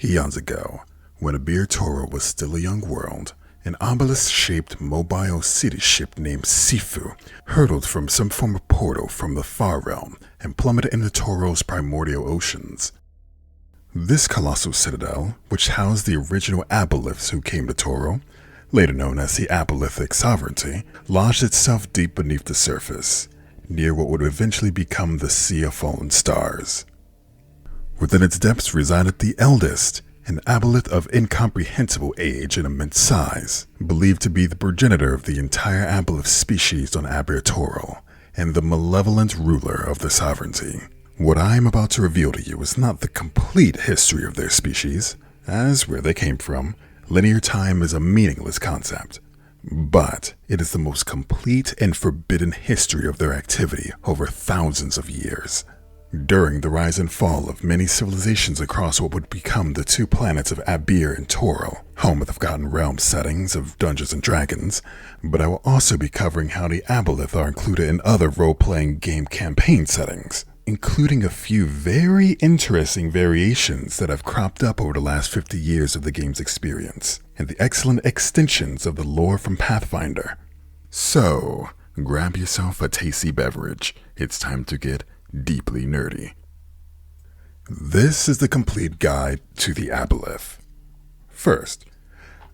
Eons ago, when Abertura was still a young world, an obelisk-shaped mobile city ship named Xxiphu hurtled from some form of portal from the far realm and plummeted into Toro's primordial oceans. This colossal citadel, which housed the original Aboleths who came to Toro, later known as the Abolethic sovereignty, lodged itself deep beneath the surface, near what would eventually become the Sea of Fallen Stars. Within its depths resided the eldest, an aboleth of incomprehensible age and immense size, believed to be the progenitor of the entire aboleth species on Abertura, and the malevolent ruler of the sovereignty. What I am about to reveal to you is not the complete history of their species, as where they came from, linear time is a meaningless concept, but it is the most complete and forbidden history of their activity over thousands of years. During the rise and fall of many civilizations across what would become the two planets of Aber and Toro, home of the Forgotten Realms settings of Dungeons & Dragons, but I will also be covering how the Aboleth are included in other role-playing game campaign settings, including a few very interesting variations that have cropped up over the last 50 years of the game's experience, and the excellent extensions of the lore from Pathfinder. So, grab yourself a tasty beverage. It's time to get deeply nerdy. This is the complete guide to the Aboleth. First,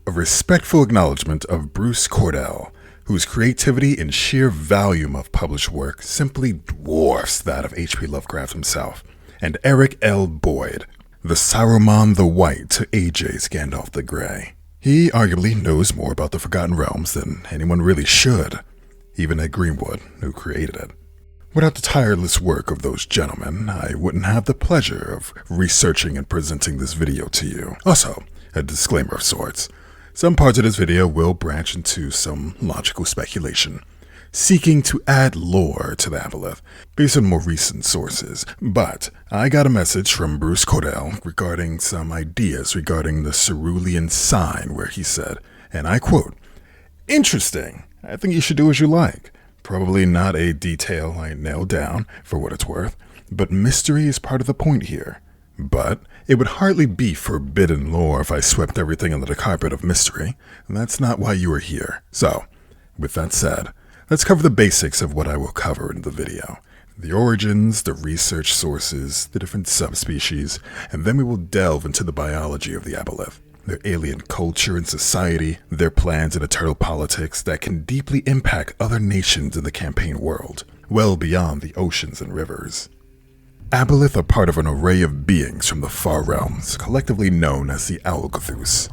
a respectful acknowledgement of Bruce Cordell, whose creativity and sheer volume of published work simply dwarfs that of H.P. Lovecraft himself, and Eric L. Boyd, the Saruman the White to AJ's Gandalf the Grey. He arguably knows more about the Forgotten Realms than anyone really should, even Ed Greenwood, who created it. Without the tireless work of those gentlemen, I wouldn't have the pleasure of researching and presenting this video to you. Also, a disclaimer of sorts. Some parts of this video will branch into some logical speculation, seeking to add lore to the Aboleth based on more recent sources. But I got a message from Bruce Cordell regarding some ideas regarding the Cerulean Sign, where he said, and I quote, "Interesting. I think you should do as you like. Probably not a detail I nailed down, for what it's worth, but mystery is part of the point here. But it would hardly be forbidden lore if I swept everything under the carpet of mystery, and that's not why you are here. So, with that said, let's cover the basics of what I will cover in the video. The origins, the research sources, the different subspecies, and then we will delve into the biology of the Aboleth, their alien culture and society, their plans and eternal politics that can deeply impact other nations in the campaign world, well beyond the oceans and rivers. Aboleth are part of an array of beings from the far realms, collectively known as the Alghollthus.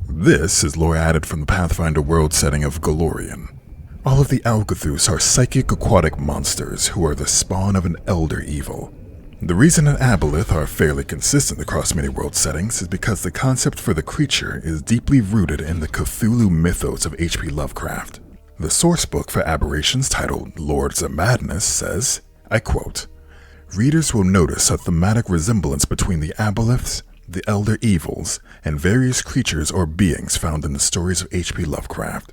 This is lore added from the Pathfinder world setting of Golarion. All of the Alghollthus are psychic aquatic monsters who are the spawn of an elder evil. The reason that Aboleth are fairly consistent across many world settings is because the concept for the creature is deeply rooted in the Cthulhu mythos of H.P. Lovecraft. The source book for Aberrations, titled Lords of Madness, says, I quote, "Readers will notice a thematic resemblance between the Aboleths, the Elder Evils, and various creatures or beings found in the stories of H.P. Lovecraft.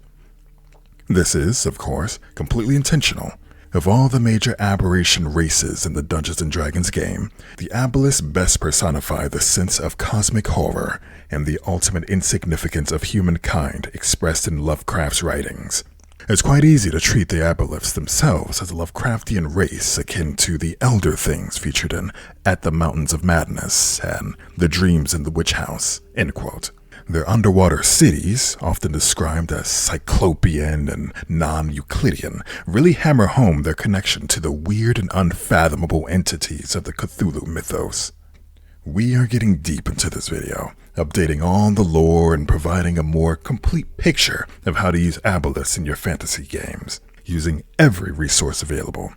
This is, of course, completely intentional. Of all the major aberration races in the Dungeons & Dragons game, the Aboleths best personify the sense of cosmic horror and the ultimate insignificance of humankind expressed in Lovecraft's writings. It's quite easy to treat the Aboleths themselves as a Lovecraftian race akin to the Elder Things featured in At the Mountains of Madness and The Dreams in the Witch House," end quote. Their underwater cities, often described as Cyclopean and non-Euclidean, really hammer home their connection to the weird and unfathomable entities of the Cthulhu mythos. We are getting deep into this video, updating all the lore and providing a more complete picture of how to use Aboleths in your fantasy games, using every resource available.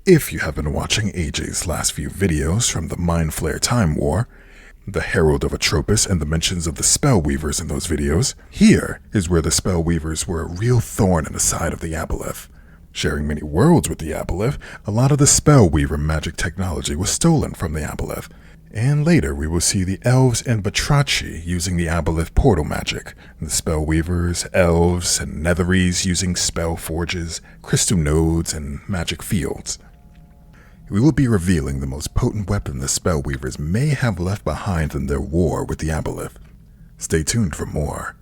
If you have been watching AJ's last few videos from the Mindflayer Time War, the Herald of Atropos, and the mentions of the Spellweavers in those videos, here is where the Spellweavers were a real thorn in the side of the Aboleth. Sharing many worlds with the Aboleth, a lot of the Spellweaver magic technology was stolen from the Aboleth, and later we will see the Elves and Batrachi using the Aboleth portal magic, the Spellweavers, Elves, and Netheries using spell forges, crystal nodes, and magic fields. we will be revealing the most potent weapon the Spellweavers may have left behind in their war with the Aboleth. Stay tuned for more.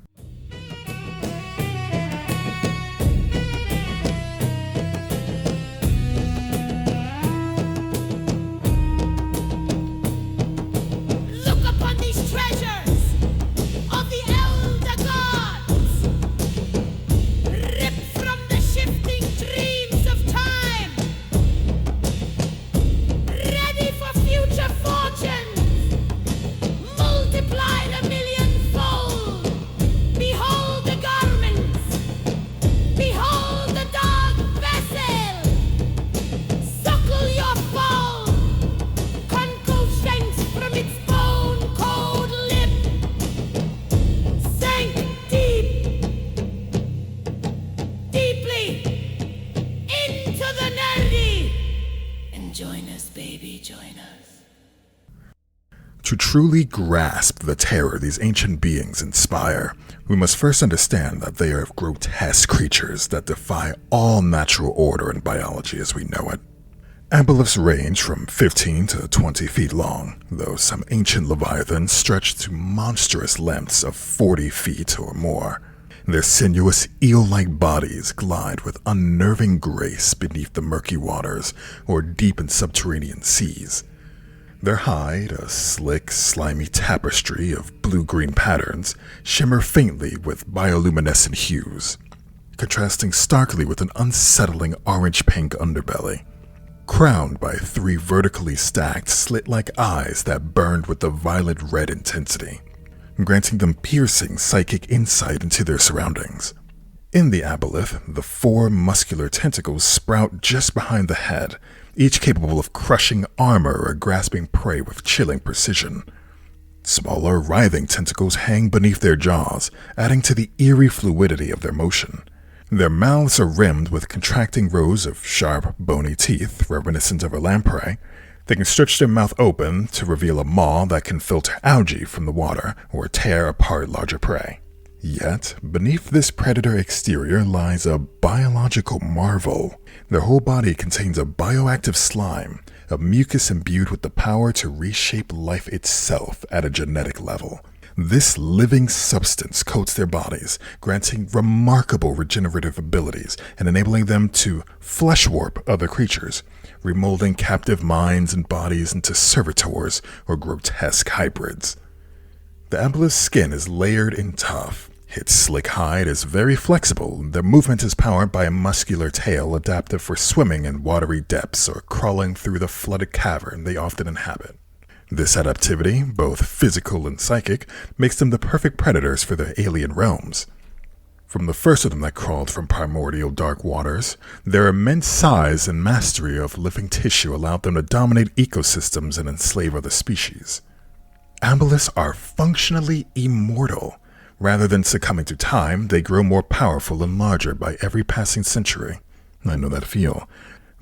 To truly grasp the terror these ancient beings inspire, we must first understand that they are grotesque creatures that defy all natural order and biology as we know it. Aboleths range from 15 to 20 feet long, though some ancient leviathans stretch to monstrous lengths of 40 feet or more. Their sinuous, eel-like bodies glide with unnerving grace beneath the murky waters or deep in subterranean seas. Their hide, a slick, slimy tapestry of blue-green patterns, shimmer faintly with bioluminescent hues, contrasting starkly with an unsettling orange-pink underbelly, crowned by 3 vertically stacked, slit-like eyes that burned with a violet-red intensity, granting them piercing psychic insight into their surroundings. In the Aboleth, the 4 muscular tentacles sprout just behind the head, each capable of crushing armor or grasping prey with chilling precision. Smaller, writhing tentacles hang beneath their jaws, adding to the eerie fluidity of their motion. Their mouths are rimmed with contracting rows of sharp, bony teeth, reminiscent of a lamprey. They can stretch their mouth open to reveal a maw that can filter algae from the water or tear apart larger prey. Yet, beneath this predator exterior lies a biological marvel. Their whole body contains a bioactive slime, a mucus imbued with the power to reshape life itself at a genetic level. This living substance coats their bodies, granting remarkable regenerative abilities and enabling them to flesh warp other creatures, remolding captive minds and bodies into servitors or grotesque hybrids. The Aboleth's skin is layered and tough. Its slick hide is very flexible. Their movement is powered by a muscular tail adapted for swimming in watery depths or crawling through the flooded cavern they often inhabit. This adaptivity, both physical and psychic, makes them the perfect predators for their alien realms. From the first of them that crawled from primordial dark waters, their immense size and mastery of living tissue allowed them to dominate ecosystems and enslave other species. Aboleths are functionally immortal. Rather than succumbing to time, they grow more powerful and larger by every passing century. I know that feel.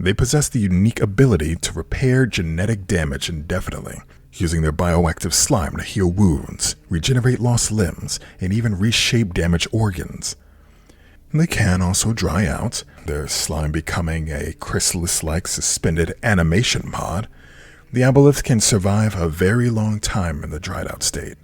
They possess the unique ability to repair genetic damage indefinitely, using their bioactive slime to heal wounds, regenerate lost limbs, and even reshape damaged organs. They can also dry out, their slime becoming a chrysalis-like suspended animation pod. The Aboleth can survive a very long time in the dried-out state.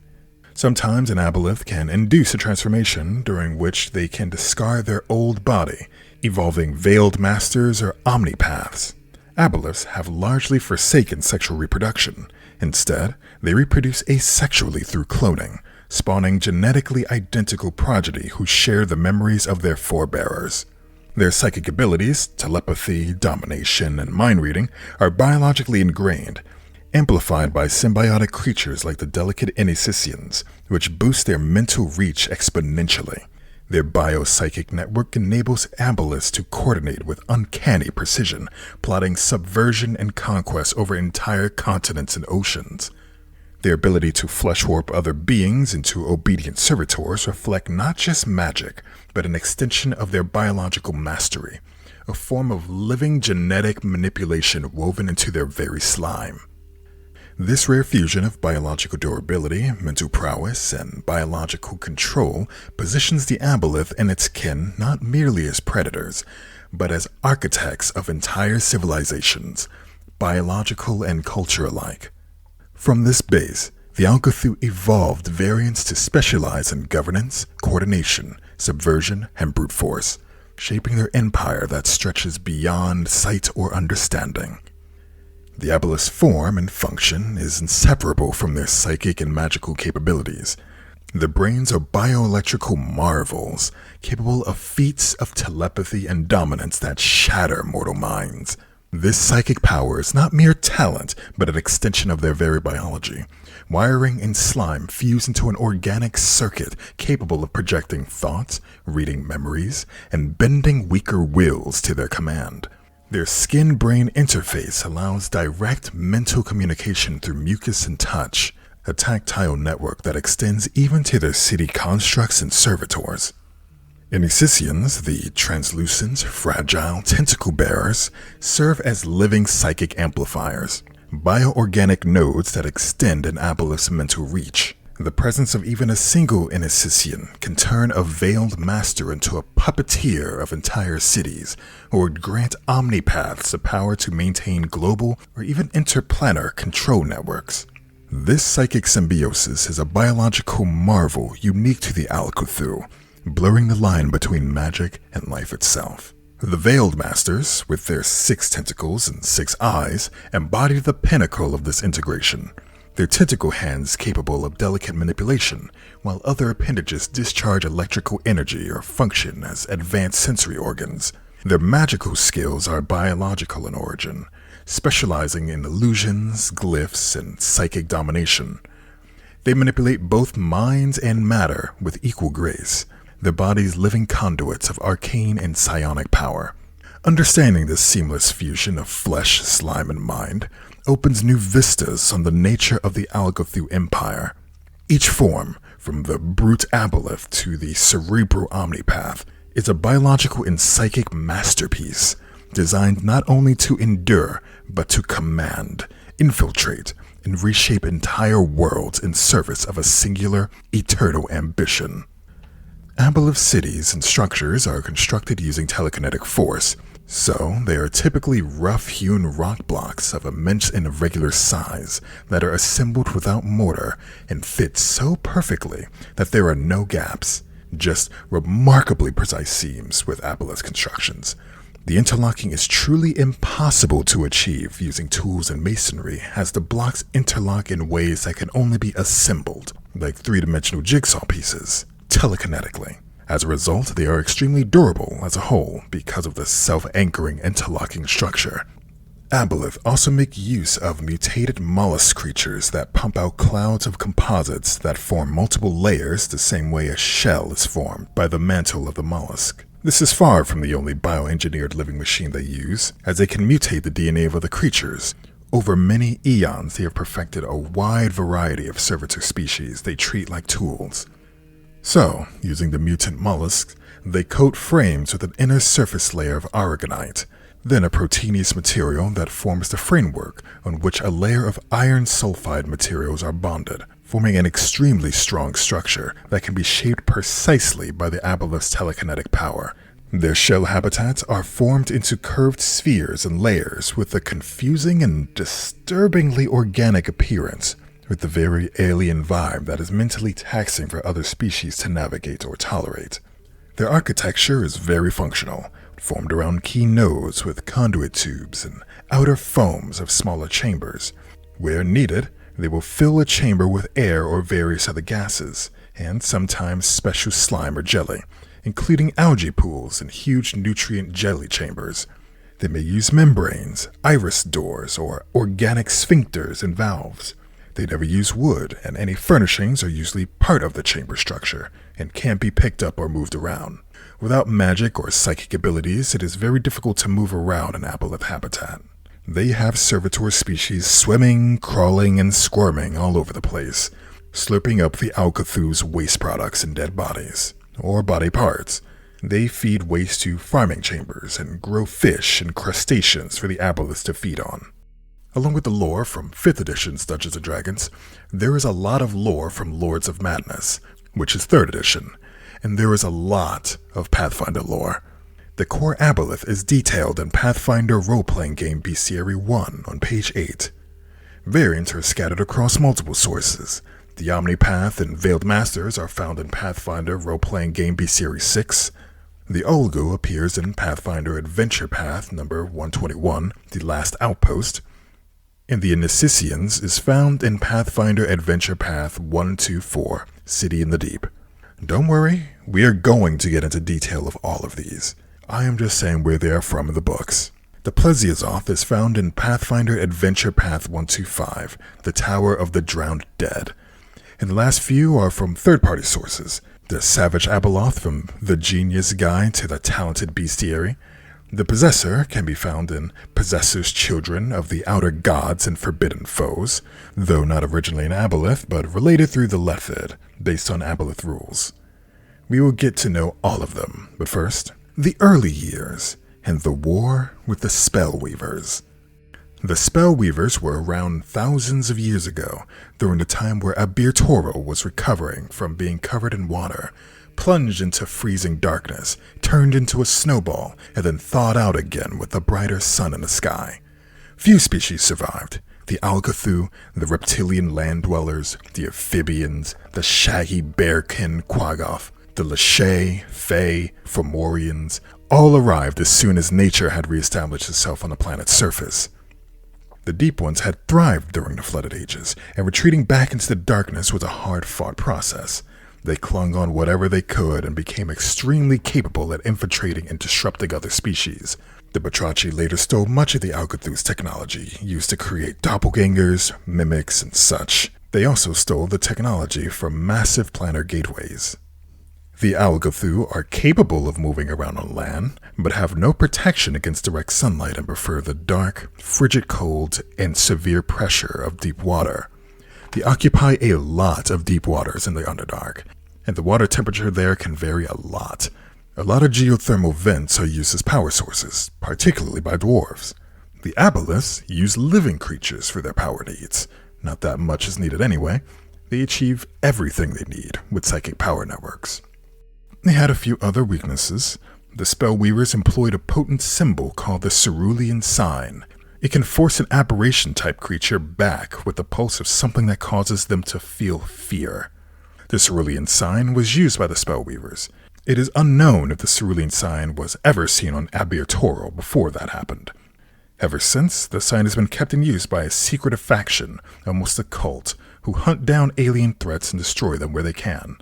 Sometimes an Aboleth can induce a transformation during which they can discard their old body, evolving veiled masters or Omnipats. Aboleths have largely forsaken sexual reproduction. Instead, they reproduce asexually through cloning, spawning genetically identical progeny who share the memories of their forebearers. Their psychic abilities, telepathy, domination, and mind reading, are biologically ingrained, amplified by symbiotic creatures like the delicate Enisysians, which boost their mental reach exponentially. Their biopsychic network enables Aboleths to coordinate with uncanny precision, plotting subversion and conquest over entire continents and oceans. Their ability to flesh warp other beings into obedient servitors reflect not just magic, but an extension of their biological mastery, a form of living genetic manipulation woven into their very slime. This rare fusion of biological durability, mental prowess, and biological control positions the Aboleth and its kin not merely as predators, but as architects of entire civilizations, biological and culture alike. From this base, the Alghollthu evolved variants to specialize in governance, coordination, subversion, and brute force, shaping their empire that stretches beyond sight or understanding. The Aboleth's form and function is inseparable from their psychic and magical capabilities. Their brains are bioelectrical marvels, capable of feats of telepathy and dominance that shatter mortal minds. This psychic power is not mere talent, but an extension of their very biology. Wiring and slime fuse into an organic circuit capable of projecting thoughts, reading memories, and bending weaker wills to their command. Their skin-brain interface allows direct mental communication through mucus and touch, a tactile network that extends even to their city constructs and servitors. Enisysians, the translucent, fragile tentacle bearers, serve as living psychic amplifiers, bioorganic nodes that extend an Aboleth's mental reach. The presence of even a single Enisysian can turn a veiled master into a puppeteer of entire cities, or grant Omnipats the power to maintain global or even interplanar control networks. This psychic symbiosis is a biological marvel unique to the Alghollthu, blurring the line between magic and life itself. The Veiled Masters, with their 6 tentacles and 6 eyes, embody the pinnacle of this integration. Their tentacle hands capable of delicate manipulation, while other appendages discharge electrical energy or function as advanced sensory organs. Their magical skills are biological in origin, specializing in illusions, glyphs, and psychic domination. They manipulate both minds and matter with equal grace, their bodies living conduits of arcane and psionic power. Understanding this seamless fusion of flesh, slime, and mind opens new vistas on the nature of the Alghollthu Empire. Each form, from the brute Aboleth to the cerebral Omnipath, is a biological and psychic masterpiece, designed not only to endure, but to command, infiltrate, and reshape entire worlds in service of a singular, eternal ambition. Aboleth cities and structures are constructed using telekinetic force, so they are typically rough-hewn rock blocks of immense and irregular size that are assembled without mortar and fit so perfectly that there are no gaps, just remarkably precise seams with Aboleth constructions. The interlocking is truly impossible to achieve using tools and masonry, as the blocks interlock in ways that can only be assembled, like three-dimensional jigsaw pieces, telekinetically. As a result, they are extremely durable as a whole because of the self-anchoring interlocking structure. Aboleth also make use of mutated mollusk creatures that pump out clouds of composites that form multiple layers the same way a shell is formed by the mantle of the mollusk. This is far from the only bioengineered living machine they use, as they can mutate the DNA of other creatures. Over many eons, they have perfected a wide variety of servitor species they treat like tools. So, using the mutant mollusks, they coat frames with an inner surface layer of aragonite, then a proteinous material that forms the framework on which a layer of iron sulfide materials are bonded, forming an extremely strong structure that can be shaped precisely by the Aboleth's telekinetic power. Their shell habitats are formed into curved spheres and layers with a confusing and disturbingly organic appearance, with the very alien vibe that is mentally taxing for other species to navigate or tolerate. Their architecture is very functional, formed around key nodes with conduit tubes and outer foams of smaller chambers. Where needed, they will fill a chamber with air or various other gases, and sometimes special slime or jelly, including algae pools and huge nutrient jelly chambers. They may use membranes, iris doors, or organic sphincters and valves. They never use wood, and any furnishings are usually part of the chamber structure and can't be picked up or moved around. Without magic or psychic abilities, it is very difficult to move around an Aboleth habitat. They have servitor species swimming, crawling, and squirming all over the place, slurping up the Alghollthu's waste products and dead bodies, or body parts. They feed waste to farming chambers and grow fish and crustaceans for the Aboleths to feed on. Along with the lore from 5th edition's Dungeons & Dragons, there is a lot of lore from Lords of Madness, which is 3rd edition, and there is a lot of Pathfinder lore. The core Aboleth is detailed in Pathfinder role-playing game Bestiary 1 on page 8. Variants are scattered across multiple sources. The Omnipath and Veiled Masters are found in Pathfinder role-playing game Bestiary 6. The Alghollthu appears in Pathfinder Adventure Path number 121, The Last Outpost. And the Enisysians is found in Pathfinder Adventure Path 124, City in the Deep. Don't worry, we are going to get into detail of all of these. I am just saying where they are from in the books. The Plizeazoth is found in Pathfinder Adventure Path 125, The Tower of the Drowned Dead. And the last few are from third-party sources. The Savage Aboleth from The Genius Guide to the Talented Bestiary. The Possessor can be found in Possessor's Children of the Outer Gods and Forbidden Foes, though not originally an Aboleth, but related through the Lethid, based on Aboleth rules. We will get to know all of them, but first, the early years, and the war with the Spellweavers. The Spellweavers were around thousands of years ago, during the time where Aboleth was recovering from being covered in water, plunged into freezing darkness, turned into a snowball, and then thawed out again with a brighter sun in the sky. Few species survived. The Alghollthu, the reptilian land dwellers, the amphibians, the shaggy bearkin Quaggoth, the Lachey, Fae, Fomorians, all arrived as soon as nature had reestablished itself on the planet's surface. The Deep Ones had thrived during the Flooded Ages, and retreating back into the darkness was a hard-fought process. They clung on whatever they could and became extremely capable at infiltrating and disrupting other species. The Batrachi later stole much of the Alghollthu's technology, used to create doppelgangers, mimics, and such. They also stole the technology from massive planar gateways. The Alghollthu are capable of moving around on land, but have no protection against direct sunlight and prefer the dark, frigid cold, and severe pressure of deep water. They occupy a lot of deep waters in the Underdark, and the water temperature there can vary a lot. A lot of geothermal vents are used as power sources, particularly by dwarves. The Aboleths use living creatures for their power needs. Not that much is needed anyway. They achieve everything they need with psychic power networks. They had a few other weaknesses. The Spellweavers employed a potent symbol called the Cerulean Sign. It can force an aberration-type creature back with the pulse of something that causes them to feel fear. The Cerulean Sign was used by the Spellweavers. It is unknown if the Cerulean Sign was ever seen on Aboleth before that happened. Ever since, the sign has been kept in use by a secretive faction, almost a cult, who hunt down alien threats and destroy them where they can.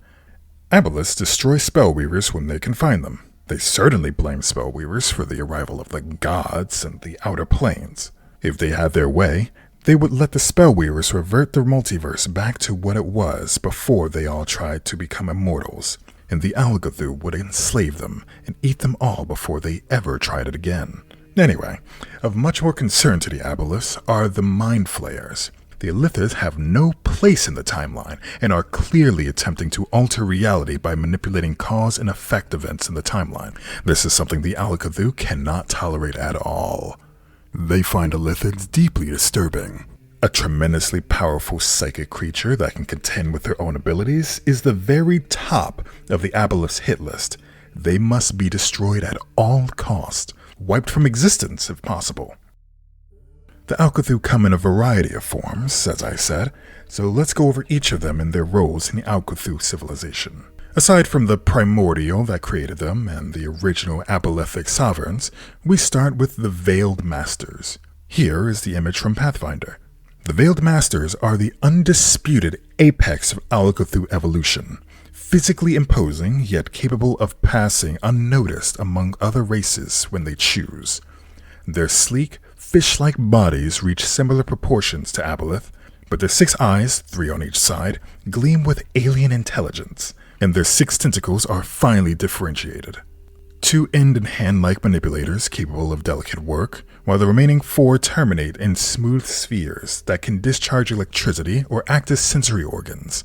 Aboleths destroy Spellweavers when they can find them. They certainly blame Spellweavers for the arrival of the gods and the outer planes. If they had their way, they would let the Spellweavers revert the multiverse back to what it was before they all tried to become immortals, and the Alghollthu would enslave them and eat them all before they ever tried it again. Anyway, of much more concern to the Aboleths are the Mindflayers. The Illithid have no place in the timeline and are clearly attempting to alter reality by manipulating cause and effect events in the timeline. This is something the Alghollthu cannot tolerate at all. They find Illithids deeply disturbing. A tremendously powerful psychic creature that can contend with their own abilities is the very top of the Aboleth's hit list. They must be destroyed at all cost, wiped from existence if possible. The Alghollthu come in a variety of forms, as I said, so let's go over each of them and their roles in the Alghollthu civilization. Aside from the primordial that created them and the original Abolethic sovereigns, we start with the Veiled Masters. Here is the image from Pathfinder. The Veiled Masters are the undisputed apex of Alghollthu evolution, physically imposing yet capable of passing unnoticed among other races when they choose. Their sleek, fish-like bodies reach similar proportions to Aboleth, but their 6 eyes, 3 on each side, gleam with alien intelligence, and their 6 tentacles are finely differentiated. 2 end and hand-like manipulators capable of delicate work, while the remaining 4 terminate in smooth spheres that can discharge electricity or act as sensory organs.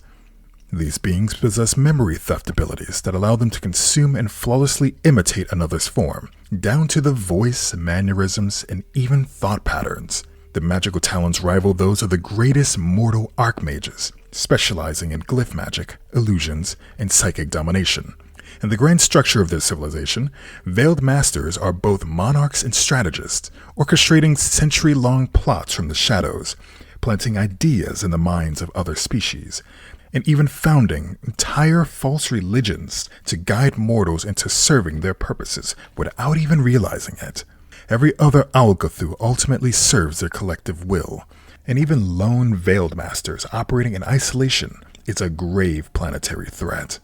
These beings possess memory theft abilities that allow them to consume and flawlessly imitate another's form, down to the voice, mannerisms, and even thought patterns. The magical talents rival those of the greatest mortal archmages, specializing in glyph magic, illusions, and psychic domination. In the grand structure of their civilization, Veiled Masters are both monarchs and strategists, orchestrating century-long plots from the shadows, planting ideas in the minds of other species, and even founding entire false religions to guide mortals into serving their purposes without even realizing it. Every other Alghollthu ultimately serves their collective will, and even lone Veiled Masters operating in isolation is a grave planetary threat.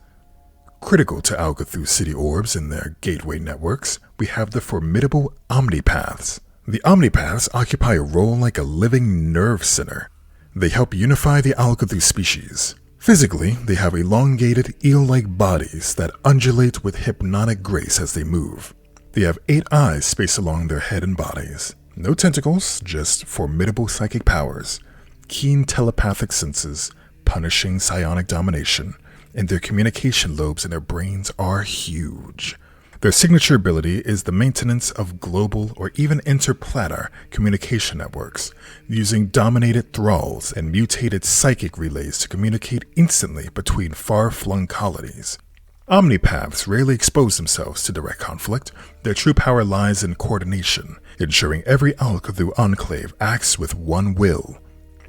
Critical to Alghollthu's city orbs and their gateway networks, we have the formidable Omnipats. The Omnipats occupy a role like a living nerve center. They help unify the Alghollthu species. Physically, they have elongated, eel-like bodies that undulate with hypnotic grace as they move. They have 8 eyes spaced along their head and bodies. No tentacles, just formidable psychic powers, keen telepathic senses, punishing psionic domination, and their communication lobes in their brains are huge. Their signature ability is the maintenance of global or even interplanar communication networks, using dominated thralls and mutated psychic relays to communicate instantly between far-flung colonies. Omnipaths rarely expose themselves to direct conflict. Their true power lies in coordination, ensuring every Alghollthu enclave acts with one will.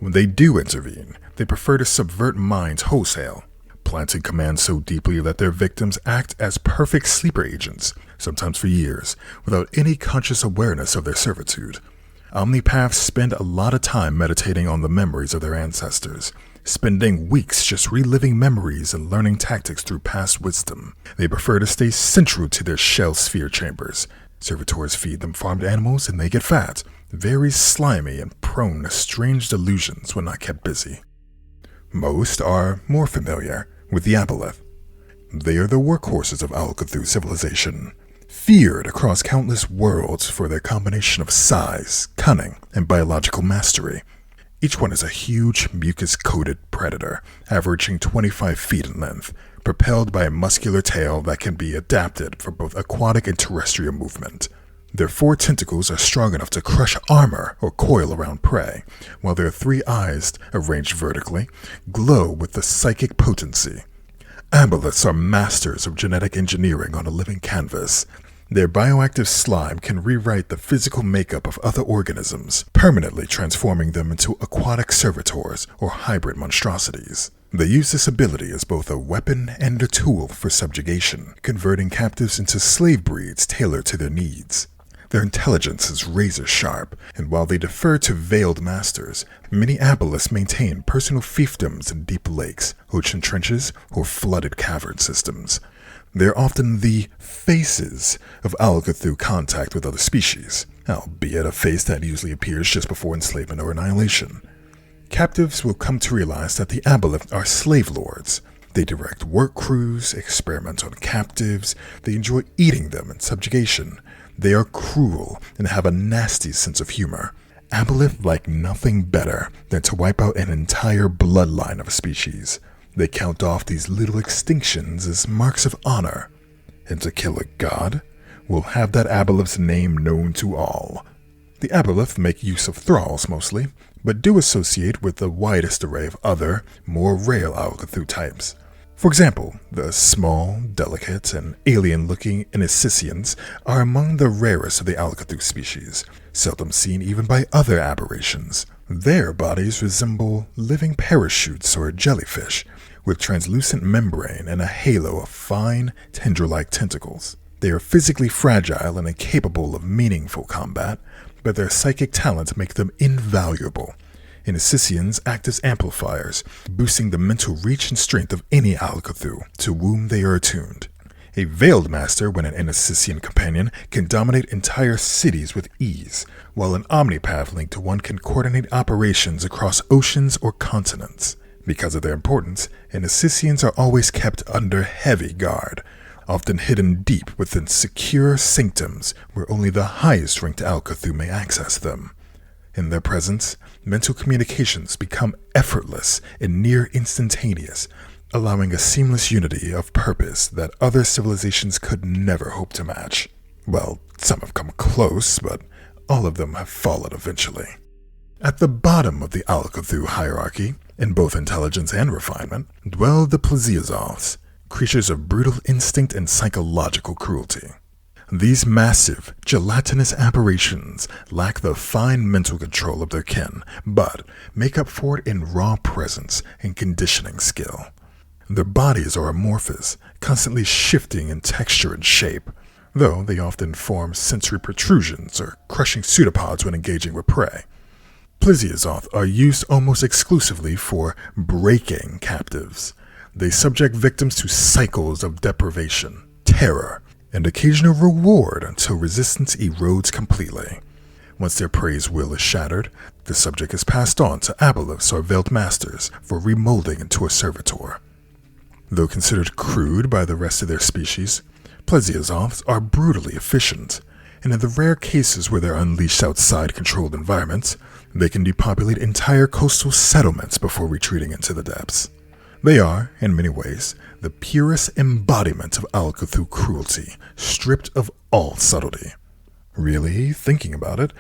When they do intervene, they prefer to subvert minds wholesale, planting commands so deeply that their victims act as perfect sleeper agents, sometimes for years, without any conscious awareness of their servitude. Omnipaths spend a lot of time meditating on the memories of their ancestors, spending weeks just reliving memories and learning tactics through past wisdom. They prefer to stay central to their shell sphere chambers. Servitors feed them farmed animals and they get fat, very slimy and prone to strange delusions when not kept busy. Most are more familiar with the Aboleth. They are the workhorses of Alghollthu civilization, feared across countless worlds for their combination of size, cunning, and biological mastery. Each one is a huge, mucus-coated predator, averaging 25 feet in length, propelled by a muscular tail that can be adapted for both aquatic and terrestrial movement. Their 4 tentacles are strong enough to crush armor or coil around prey, while their 3 eyes, arranged vertically, glow with the psychic potency. Aboleths are masters of genetic engineering on a living canvas. Their bioactive slime can rewrite the physical makeup of other organisms, permanently transforming them into aquatic servitors or hybrid monstrosities. They use this ability as both a weapon and a tool for subjugation, converting captives into slave breeds tailored to their needs. Their intelligence is razor sharp, and while they defer to veiled masters, many Aboleths maintain personal fiefdoms in deep lakes, ocean trenches, or flooded cavern systems. They're often the faces of Alghollthu contact with other species, albeit a face that usually appears just before enslavement or annihilation. Captives will come to realize that the Aboleth are slave lords. They direct work crews, experiment on captives, they enjoy eating them in subjugation. They are cruel and have a nasty sense of humor. Aboleth like nothing better than to wipe out an entire bloodline of a species. They count off these little extinctions as marks of honor. And to kill a god will have that Aboleth's name known to all. The Aboleth make use of thralls mostly, but do associate with the widest array of other, more rare Alghollthu types. For example, the small, delicate, and alien-looking Enisysians are among the rarest of the Alghollthu species, seldom seen even by other aberrations. Their bodies resemble living parachutes or jellyfish, with translucent membrane and a halo of fine, tendril-like tentacles. They are physically fragile and incapable of meaningful combat, but their psychic talents make them invaluable. Enisysians act as amplifiers, boosting the mental reach and strength of any Alghollthu to whom they are attuned. A veiled master, when an Enisysian companion, can dominate entire cities with ease, while an omnipath linked to one can coordinate operations across oceans or continents. Because of their importance, Enisysians are always kept under heavy guard, often hidden deep within secure sanctums where only the highest-ranked Alghollthu may access them. In their presence, mental communications become effortless and near instantaneous, allowing a seamless unity of purpose that other civilizations could never hope to match. Well, some have come close, but all of them have fallen eventually. At the bottom of the Alghollthu hierarchy, in both intelligence and refinement, dwell the Plizeazoths, creatures of brutal instinct and psychological cruelty. These massive, gelatinous aberrations lack the fine mental control of their kin, but make up for it in raw presence and conditioning skill. Their bodies are amorphous, constantly shifting in texture and shape, though they often form sensory protrusions or crushing pseudopods when engaging with prey. Plizeazoths are used almost exclusively for breaking captives. They subject victims to cycles of deprivation, terror, and occasional reward until resistance erodes completely. Once their prey's will is shattered, the subject is passed on to Aboleths or veiled masters for remolding into a servitor. Though considered crude by the rest of their species, Plizeazoths are brutally efficient, and in the rare cases where they're unleashed outside controlled environments, they can depopulate entire coastal settlements before retreating into the depths. They are, in many ways, the purest embodiment of Alghollthu cruelty, stripped of all subtlety. Really, thinking about it,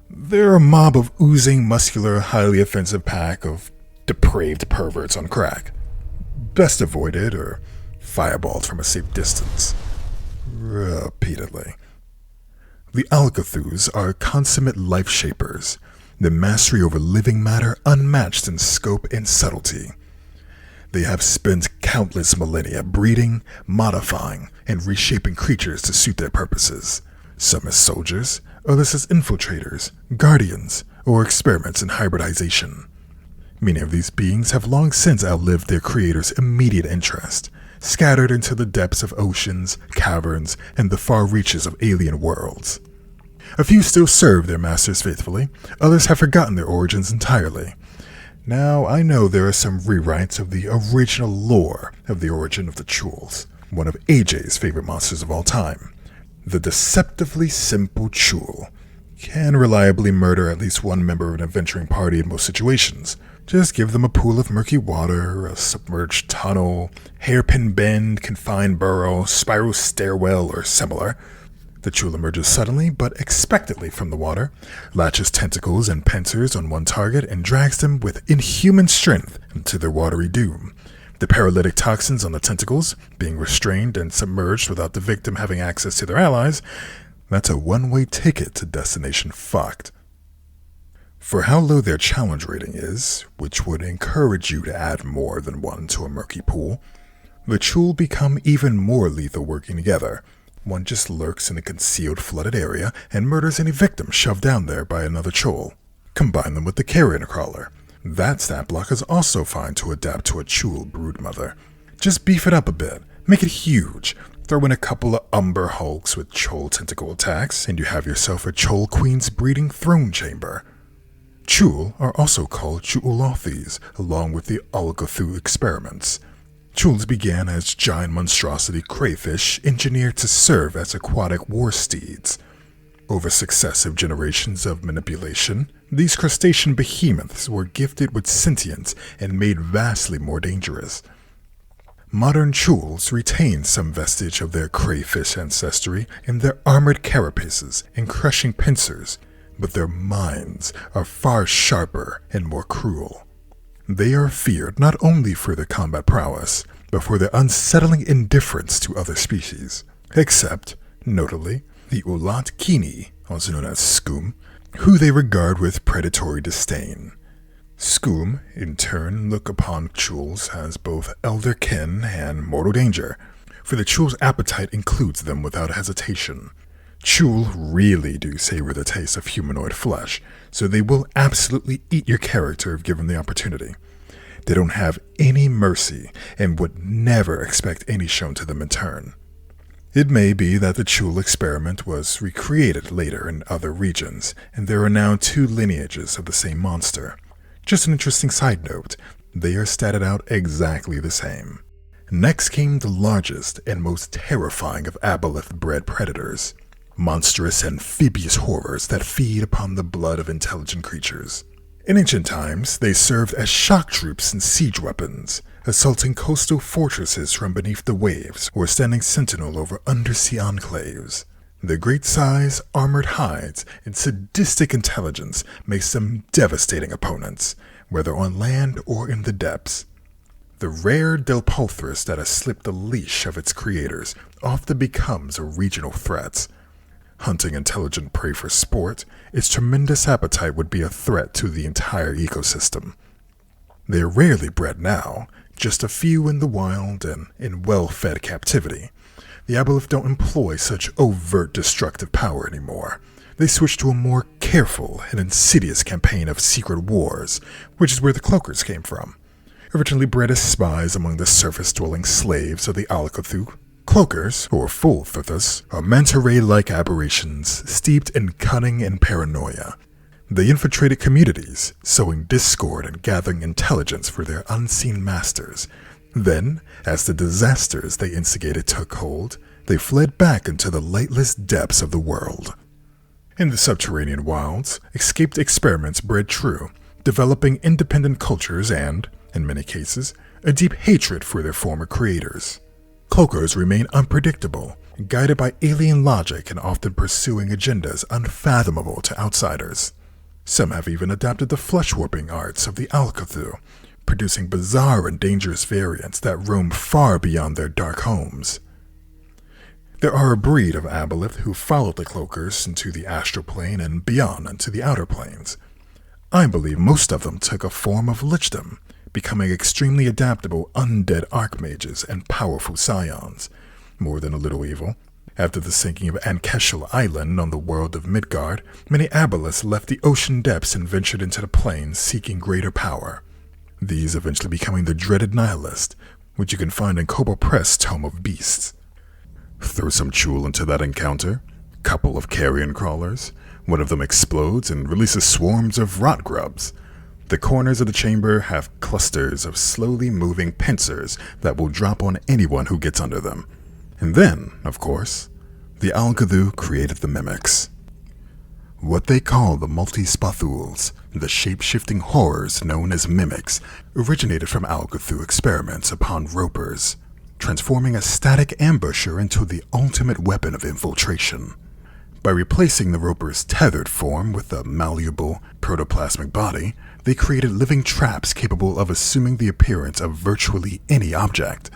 they're a mob of oozing, muscular, highly offensive pack of depraved perverts on crack. Best avoided or fireballed from a safe distance. Repeatedly. The Alghollthus are consummate life shapers, the mastery over living matter unmatched in scope and subtlety. They have spent countless millennia breeding, modifying, and reshaping creatures to suit their purposes, some as soldiers, others as infiltrators, guardians, or experiments in hybridization. Many of these beings have long since outlived their creator's immediate interest, scattered into the depths of oceans, caverns, and the far reaches of alien worlds. A few still serve their masters faithfully, others have forgotten their origins entirely. Now, I know there are some rewrites of the original lore of the origin of the Chuuls, one of AJ's favorite monsters of all time. The deceptively simple Chuul can reliably murder at least one member of an adventuring party in most situations. Just give them a pool of murky water, a submerged tunnel, hairpin bend, confined burrow, spiral stairwell, or similar. The Chuul emerges suddenly but expectantly from the water, latches tentacles and pincers on one target, and drags them with inhuman strength into their watery doom. The paralytic toxins on the tentacles, being restrained and submerged without the victim having access to their allies, that's a one-way ticket to destination fucked. For how low their challenge rating is, which would encourage you to add more than one to a murky pool, the Chuul become even more lethal working together. One just lurks in a concealed flooded area and murders any victim shoved down there by another Chuul. Combine them with the carrion crawler. That stat block is also fine to adapt to a Chuul broodmother. Just beef it up a bit, make it huge, throw in a couple of umber hulks with Chuul tentacle attacks, and you have yourself a Chuul Queen's breeding throne chamber. Chuul are also called Chuulothis, along with the Alghollthu experiments. Chuuls began as giant monstrosity crayfish engineered to serve as aquatic war steeds. Over successive generations of manipulation, these crustacean behemoths were gifted with sentience and made vastly more dangerous. Modern Chuuls retain some vestige of their crayfish ancestry in their armored carapaces and crushing pincers, but their minds are far sharper and more cruel. They are feared not only for their combat prowess, but for their unsettling indifference to other species, except, notably, the Ulat Kini, also known as Skum, who they regard with predatory disdain. Skum, in turn, look upon Chuuls as both elder kin and mortal danger, for the Chuul's appetite includes them without hesitation. Chuul really do savor the taste of humanoid flesh, so they will absolutely eat your character if given the opportunity. They don't have any mercy and would never expect any shown to them in turn. It may be that the Chuul experiment was recreated later in other regions, and there are now two lineages of the same monster. Just an interesting side note, they are statted out exactly the same. Next came the largest and most terrifying of Aboleth-bred predators. Monstrous amphibious horrors that feed upon the blood of intelligent creatures. In ancient times, they served as shock troops and siege weapons, assaulting coastal fortresses from beneath the waves or standing sentinel over undersea enclaves. Their great size, armored hides, and sadistic intelligence makes them devastating opponents, whether on land or in the depths. The rare Delpolthrus that has slipped the leash of its creators often becomes a regional threat. Hunting intelligent prey for sport, its tremendous appetite would be a threat to the entire ecosystem. They are rarely bred now, just a few in the wild and in well-fed captivity. The Aboleth don't employ such overt destructive power anymore. They switched to a more careful and insidious campaign of secret wars, which is where the Cloakers came from. Originally bred as spies among the surface-dwelling slaves of the Alghollthu, Cloakers, or Fourthwall, are manta-ray-like aberrations steeped in cunning and paranoia. They infiltrated communities, sowing discord and gathering intelligence for their unseen masters. Then, as the disasters they instigated took hold, they fled back into the lightless depths of the world. In the subterranean wilds, escaped experiments bred true, developing independent cultures and, in many cases, a deep hatred for their former creators. Cloakers remain unpredictable, guided by alien logic and often pursuing agendas unfathomable to outsiders. Some have even adapted the flesh-warping arts of the Alghollthu, producing bizarre and dangerous variants that roam far beyond their dark homes. There are a breed of Aboleth who followed the Cloakers into the astral plane and beyond into the outer planes. I believe most of them took a form of lichdom, becoming extremely adaptable undead archmages and powerful scions. More than a little evil. After the sinking of Ankeshel Island on the world of Midgard, many Aboleths left the ocean depths and ventured into the plains seeking greater power. These eventually becoming the dreaded Nihileth, which you can find in Kobold Press' Tome of Beasts. Throw some Chuul into that encounter, couple of carrion crawlers, one of them explodes and releases swarms of rot grubs. The corners of the chamber have clusters of slowly moving pincers that will drop on anyone who gets under them. And then, of course, the Alghollthu created the mimics. What they call the multi-spathuls, the shape-shifting horrors known as mimics, originated from Alghollthu experiments upon ropers, transforming a static ambusher into the ultimate weapon of infiltration. By replacing the roper's tethered form with a malleable, protoplasmic body, they created living traps capable of assuming the appearance of virtually any object.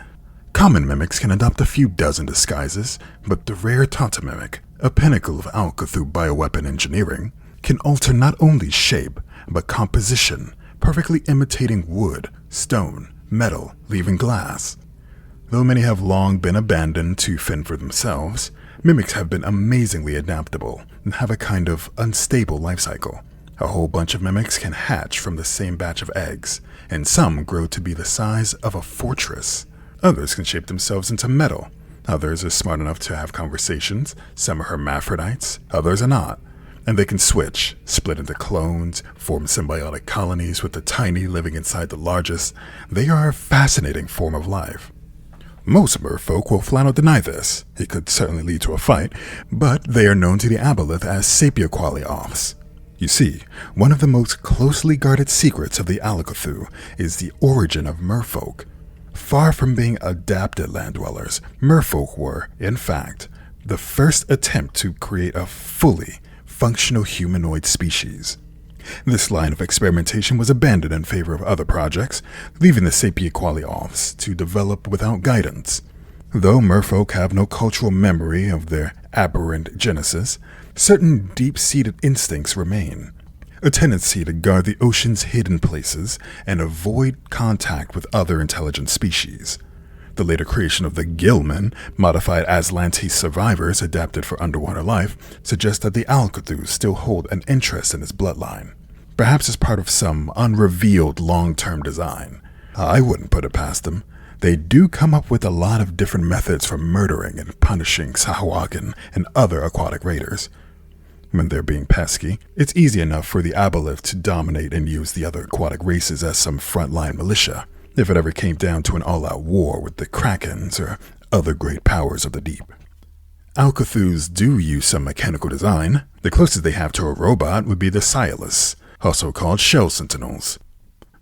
Common mimics can adopt a few dozen disguises, but the rare Tautomimic, a pinnacle of Alghollthu bioweapon engineering, can alter not only shape, but composition, perfectly imitating wood, stone, metal, even glass. Though many have long been abandoned to fend for themselves, mimics have been amazingly adaptable and have a kind of unstable life cycle. A whole bunch of mimics can hatch from the same batch of eggs, and some grow to be the size of a fortress. Others can shape themselves into metal. Others are smart enough to have conversations. Some are hermaphrodites, others are not. And they can switch, split into clones, form symbiotic colonies with the tiny living inside the largest. They are a fascinating form of life. Most merfolk will flat out deny this. It could certainly lead to a fight, but they are known to the Aboleth as sapioqualioths. You see, one of the most closely guarded secrets of the Alghollthu is the origin of merfolk. Far from being adapted land dwellers, merfolk were, in fact, the first attempt to create a fully functional humanoid species. This line of experimentation was abandoned in favor of other projects, leaving the sapioqualioths to develop without guidance. Though merfolk have no cultural memory of their aberrant genesis, certain deep-seated instincts remain. A tendency to guard the ocean's hidden places and avoid contact with other intelligent species. The later creation of the Gillmen, modified Aslante's survivors adapted for underwater life, suggests that the Alghollthu still hold an interest in its bloodline, perhaps as part of some unrevealed long-term design. I wouldn't put it past them. They do come up with a lot of different methods for murdering and punishing Sahuagin and other aquatic raiders. When they're being pesky, it's easy enough for the Aboleth to dominate and use the other aquatic races as some frontline militia, if it ever came down to an all-out war with the Krakens or other great powers of the deep. Alghollthus do use some mechanical design. The closest they have to a robot would be the Sciolus, also called Shell Sentinels.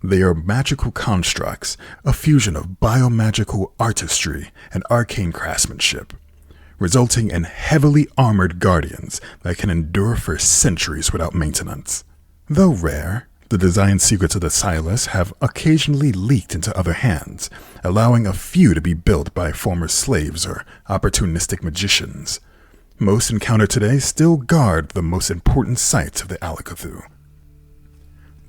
They are magical constructs, a fusion of biomagical artistry and arcane craftsmanship, resulting in heavily armored guardians that can endure for centuries without maintenance. Though rare, The design secrets of the Silas have occasionally leaked into other hands, allowing a few to be built by former slaves or opportunistic magicians. Most encountered today still guard the most important sites of the Alghollthu.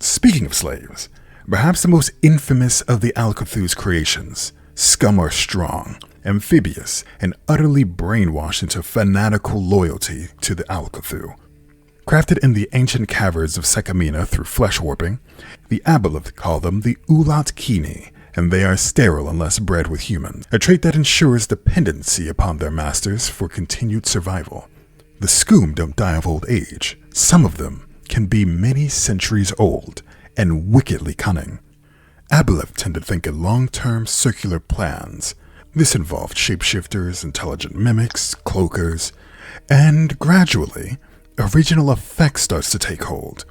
Speaking of slaves, perhaps the most infamous of the Alghollthu's creations, Skum are strong, amphibious, and utterly brainwashed into fanatical loyalty to the Alghollthu. Crafted in the ancient caverns of Sekamina through flesh warping, the Aboleth call them the Ulat Kini, and they are sterile unless bred with humans, a trait that ensures dependency upon their masters for continued survival. The Skum don't die of old age. Some of them can be many centuries old and wickedly cunning. Aboleth tend to think in long-term circular plans. This involved shapeshifters, intelligent mimics, cloakers, and gradually, a regional effect starts to take hold.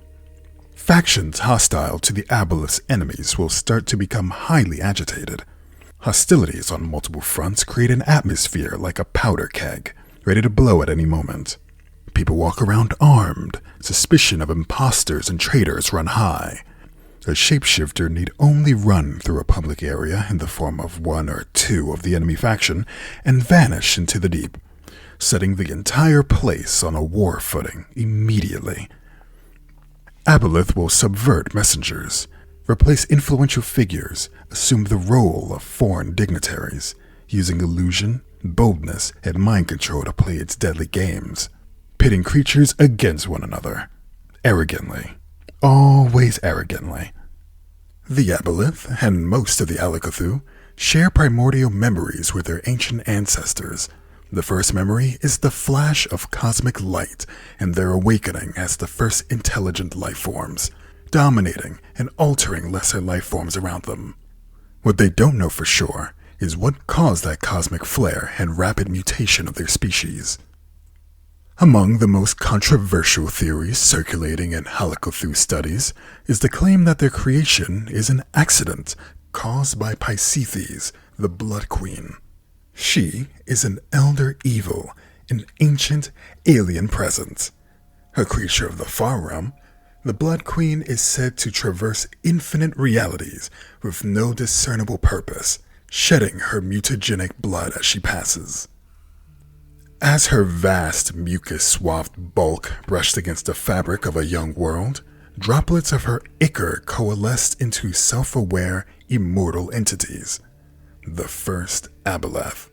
Factions hostile to the Aboleth's enemies will start to become highly agitated. Hostilities on multiple fronts create an atmosphere like a powder keg, ready to blow at any moment. People walk around armed, suspicion of imposters and traitors run high. A shapeshifter need only run through a public area in the form of one or two of the enemy faction and vanish into the deep, setting the entire place on a war footing immediately. Aboleth will subvert messengers, replace influential figures, assume the role of foreign dignitaries, using illusion, boldness, and mind control to play its deadly games, pitting creatures against one another, arrogantly. Always arrogantly. The Aboleth, and most of the Alghollthu, share primordial memories with their ancient ancestors. The first memory is the flash of cosmic light and their awakening as the first intelligent life forms, dominating and altering lesser life forms around them. What they don't know for sure is what caused that cosmic flare and rapid mutation of their species. Among the most controversial theories circulating in Alghollthu studies is the claim that their creation is an accident caused by Pisithees, the Blood Queen. She is an elder evil, an ancient alien presence. A creature of the far realm, the Blood Queen is said to traverse infinite realities with no discernible purpose, shedding her mutagenic blood as she passes. As her vast, mucus-swathed bulk brushed against the fabric of a young world, droplets of her ichor coalesced into self-aware, immortal entities. The first Aboleth.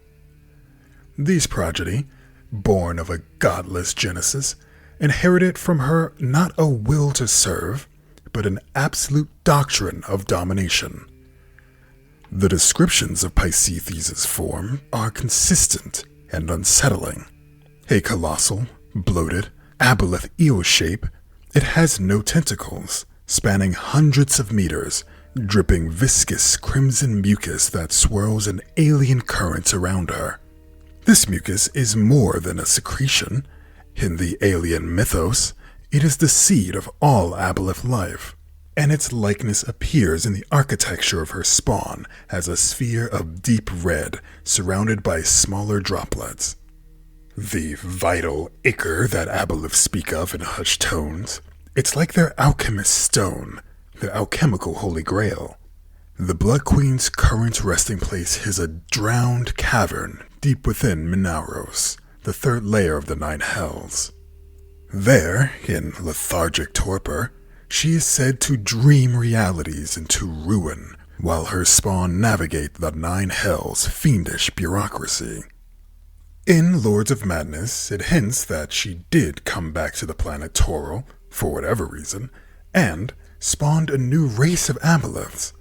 These progeny, born of a godless genesis, inherited from her not a will to serve, but an absolute doctrine of domination. The descriptions of Pisithees' form are consistent and unsettling. A colossal, bloated, Aboleth eel shape, it has no tentacles, spanning hundreds of meters, dripping viscous crimson mucus that swirls in alien currents around her. This mucus is more than a secretion. In the alien mythos, it is the seed of all Aboleth life, and its likeness appears in the architecture of her spawn as a sphere of deep red surrounded by smaller droplets. The vital ichor that Aboleth speak of in hushed tones, it's like their alchemist's stone, their alchemical holy grail. The Blood Queen's current resting place is a drowned cavern deep within Minaros, the third layer of the Nine Hells. There, in lethargic torpor, she is said to dream realities into ruin, while her spawn navigate the Nine Hells' fiendish bureaucracy. In Lords of Madness, it hints that she did come back to the planet Toril, for whatever reason, and spawned a new race of Aboleths.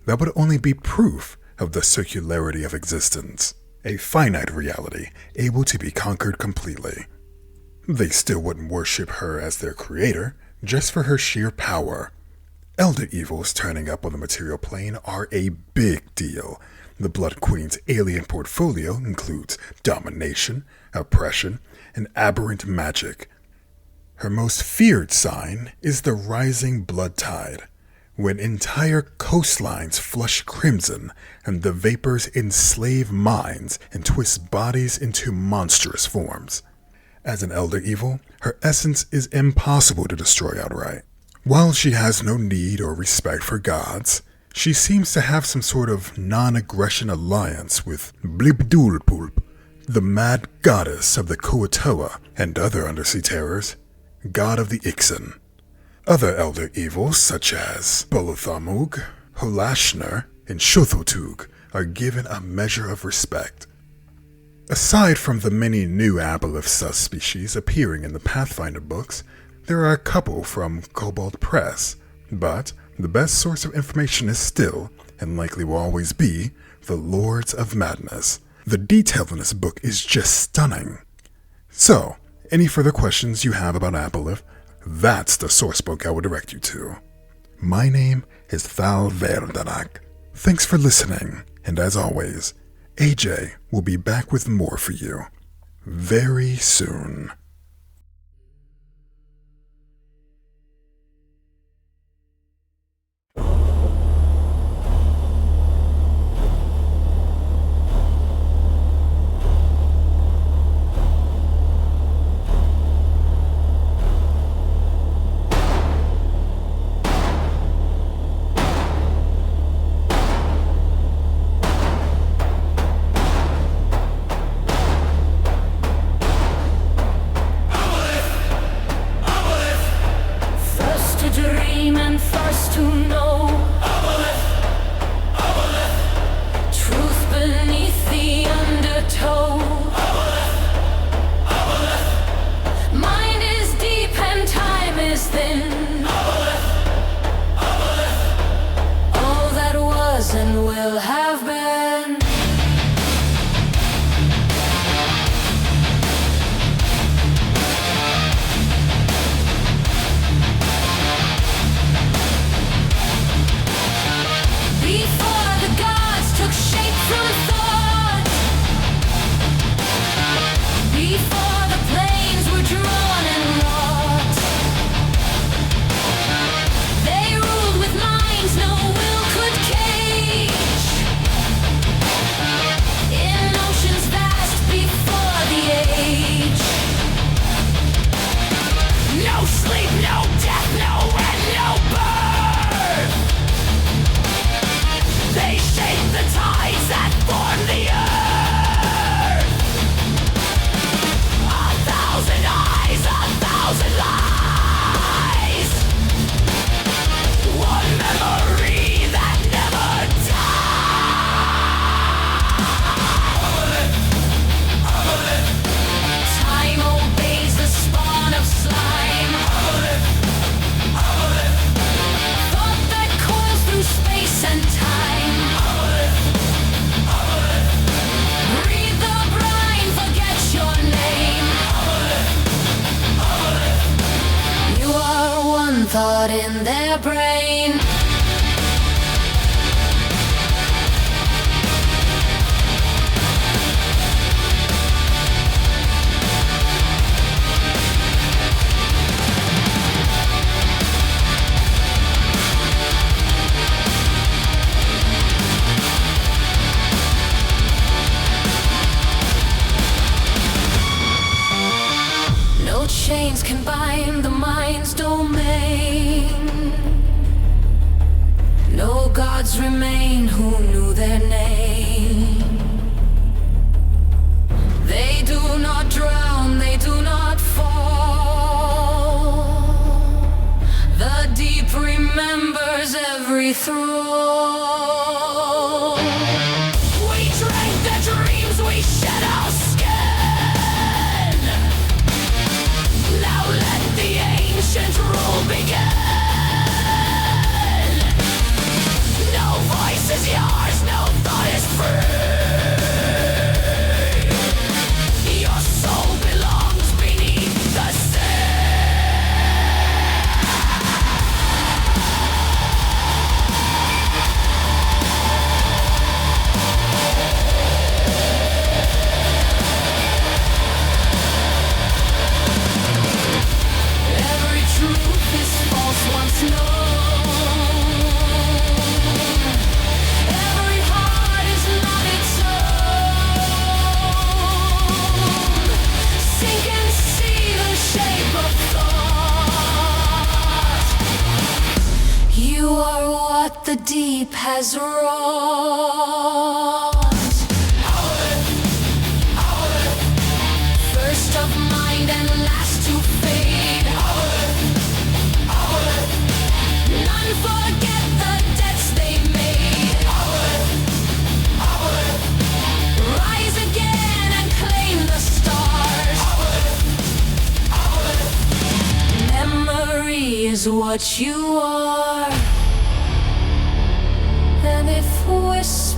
That would only be proof of the circularity of existence, a finite reality able to be conquered completely. They still wouldn't worship her as their creator, just for her sheer power. Elder evils turning up on the material plane are a big deal. The Blood Queen's alien portfolio includes domination, oppression, and aberrant magic. Her most feared sign is the rising blood tide, when entire coastlines flush crimson and the vapors enslave minds and twist bodies into monstrous forms. As an elder evil, her essence is impossible to destroy outright. While she has no need or respect for gods, she seems to have some sort of non-aggression alliance with Blibdulpulp, the mad goddess of the Kuatoa and other undersea terrors, god of the Ixen. Other elder evils such as Bolothamug, Holashner, and Shothotug are given a measure of respect. Aside from the many new Aboleth subspecies appearing in the Pathfinder books, there are a couple from Cobalt Press, but the best source of information is still, and likely will always be, the Lords of Madness. The detail in this book is just stunning. So, any further questions you have about Aboleth, that's the sourcebook I will direct you to. My name is Thalvaerturac. Thanks for listening, and as always, AJ will be back with more for you very soon. Thought in their brain. No chains can bind the mind's domain. No gods remain who knew their name. They do not drown, they do not fall. The deep remembers every thrall. We drank the dreams, we shed our skin. Now let the ancient rule begin. No voice is yours, no thought is free. Your soul belongs beneath the sea. what the deep has wrought. First of mind and last to fade. None forget the debts they made. Rise again and claim the stars. Memory is what you are. And if whisper